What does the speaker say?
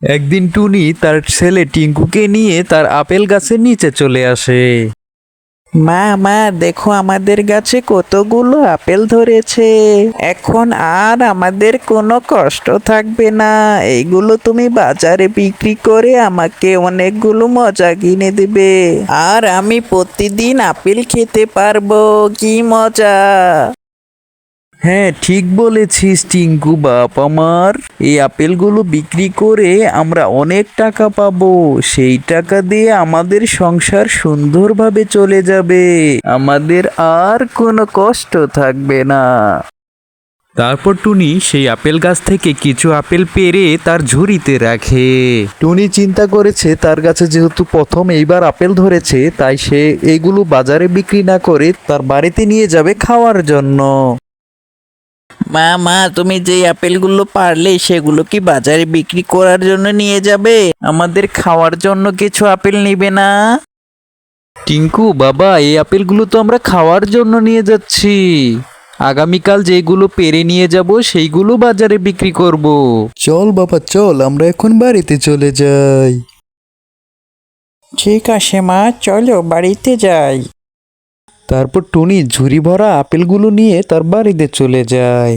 একদিন টুনি তার ছেলে টিঙ্কুকে নিয়ে তার আপেল গাছের নিচে চলে আসে। মা মা দেখো আমাদের গাছে কতগুলো আপেল ধরেছে। এখন আর আমাদের কোনো কষ্ট থাকবে না। এইগুলো তুমি বাজারে বিক্রি করে আমাকে অনেকগুলো মজা কিনে দেবে, আর আমি প্রতিদিন আপেল খেতে পারবো। কি মজা! হ্যাঁ, ঠিক বলেছিস টিঙ্কু বাপ আমার। এই আপেলগুলো বিক্রি করে আমরা অনেক টাকা পাবো। সেই টাকা দিয়ে আমাদের সংসার সুন্দরভাবে চলে যাবে। আমাদের আর কোনো কষ্ট থাকবে না। তারপর টুনি সেই আপেল গাছ থেকে কিছু আপেল পেড়ে তার ঝুড়িতে রাখে। টুনি চিন্তা করেছে তার গাছে যেহেতু প্রথম এইবার আপেল ধরেছে, তাই সে এইগুলো বাজারে বিক্রি না করে তার বাড়িতে নিয়ে যাবে খাওয়ার জন্য। মা মা তুমি যে আপেলগুলো পারলে সেগুলো কি বাজারে বিক্রি করার জন্য নিয়ে যাবে? আমাদের খাওয়ার জন্য কিছু আপেল নিবে না? টিঙ্কু বাবা, এই আপেলগুলো তো আমরা খাওয়ার জন্য নিয়ে যাচ্ছি। আগামীকাল যেগুলো পেরে নিয়ে যাব সেইগুলো বাজারে বিক্রি করব। চল বাবা চল, আমরা এখন বাড়িতে চলে যাই। ঠিক আছে মা, চলো বাড়িতে যাই। তারপর টুনি ঝুড়ি ভরা আপেলগুলো নিয়ে তার বাড়িতে চলে যায়।